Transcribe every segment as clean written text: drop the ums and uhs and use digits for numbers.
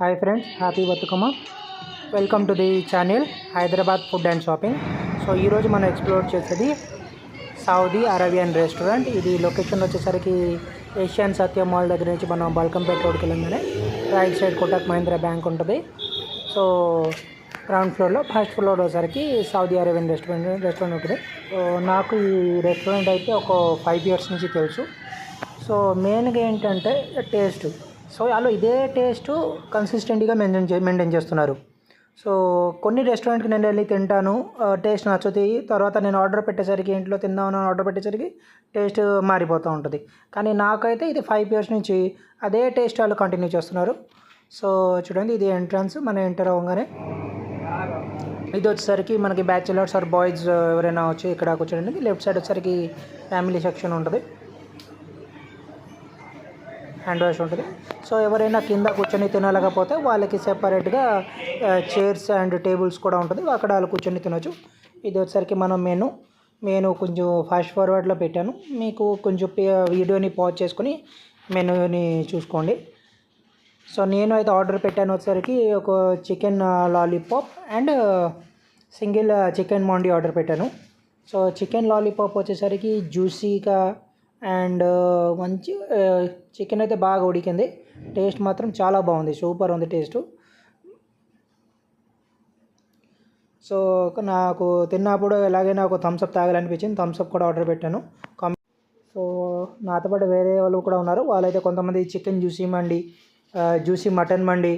Hi friends, happy Bathukamma. Welcome to the channel Hyderabad food and shopping. So ఈరోజు మనం explore చేసేది Saudi Arabian restaurant. ఇది location వచ్చేసరికి Asian సత్య mall దగ్గర నుంచి మనం బల్కంపేట రోడ్కి వెళ్ళంగానే right side Kotak Mahindra bank ఉంటుంది. సో గ్రౌండ్ ఫ్లోర్లో ఫస్ట్ ఫ్లోర్ వచ్చేసరికి సౌదీ అరేబియన్ రెస్టారెంట్ ఉంటుంది. సో నాకు ఈ రెస్టారెంట్ అయితే ఒక 5 years నుంచి తెలుసు. సో మెయిన్గా ఏంటంటే టేస్ట్. సో వాళ్ళు ఇదే టేస్ట్ కన్సిస్టెంట్గా మెయింటైన్ చేస్తున్నారు. సో కొన్ని రెస్టారెంట్కి నేను వెళ్ళి తింటాను, టేస్ట్ నచ్చుతాయి. తర్వాత నేను ఆర్డర్ పెట్టేసరికి ఇంట్లో తిందామని ఆర్డర్ పెట్టేసరికి టేస్ట్ మారిపోతూ ఉంటుంది. కానీ నాకైతే ఇది 5 years నుంచి అదే టేస్ట్ వాళ్ళు కంటిన్యూ చేస్తున్నారు. సో చూడండి, ఇది ఎంట్రన్స్. మనం ఎంటర్ అవ్వగానే ఇది వచ్చేసరికి మనకి బ్యాచిలర్స్ ఆర్ బాయ్స్ ఎవరైనా వచ్చి ఇక్కడ కూర్చోండి. లెఫ్ట్ సైడ్ వచ్చేసరికి ఫ్యామిలీ సెక్షన్ ఉంటుంది, హ్యాండ్ వాష్ ఉంటుంది. సో ఎవరైనా కింద కూర్చొని తినలేకపోతే వాళ్ళకి సెపరేట్గా చైర్స్ అండ్ టేబుల్స్ కూడా ఉంటుంది, అక్కడ వాళ్ళు కూర్చొని తినొచ్చు. ఇది వచ్చేసరికి మనం మెనూ కొంచెం ఫాస్ట్ ఫార్వర్డ్లో పెట్టాను. మీకు కొంచెం వీడియోని పాజ్ చేసుకొని మెనూని చూసుకోండి. సో నేను అయితే ఆర్డర్ పెట్టాను వచ్చేసరికి ఒక chicken lollipop and single chicken Mandi order పెట్టాను. సో చికెన్ లాలీపాప్ వచ్చేసరికి జ్యూసీగా అండ్ మంచి చికెన్ అయితే బాగా ఉడికింది. టేస్ట్ మాత్రం చాలా బాగుంది, సూపర్ ఉంది టేస్ట్. సో నాకు తిన్నప్పుడు ఎలాగైనా ఒక థమ్స్అప్ తాగాలనిపించింది, థమ్స్అప్ కూడా ఆర్డర్ పెట్టాను. సో నాతో పాటు వేరే వాళ్ళు కూడా ఉన్నారు. వాళ్ళైతే కొంతమంది chicken juicy mandi, juicy mutton mandi,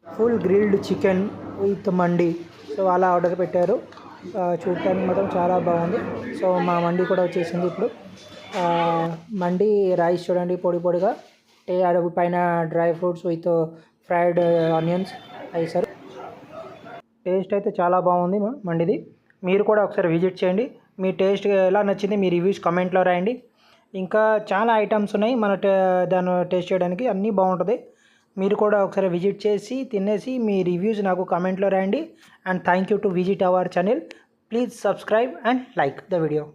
full grilled chicken with mandi, so అలా ఆర్డర్ పెట్టారు. చూడటానికి మాత్రం చాలా బాగుంది. సో మా మండి కూడా వచ్చేసింది ఇప్పుడు. మండి రైస్ చూడండి, పొడి పొడిగా పైన dry fruits with fried onions వేసారు. టేస్ట్ అయితే చాలా బాగుంది మండిది. మీరు కూడా ఒకసారి విజిట్ చేయండి. మీ టేస్ట్ ఎలా నచ్చింది మీ రివ్యూస్ కమెంట్లో రాయండి. ఇంకా చాలా ఐటమ్స్ ఉన్నాయి దాన్ని టేస్ట్ చేయడానికి, అన్నీ బాగుంటుంది. మీరు కూడా ఒకసారి విజిట్ చేసి తినేసి మీ రివ్యూస్ నాకు కమెంట్లో రాయండి. And thank you to visit our channel. Please subscribe and like the video.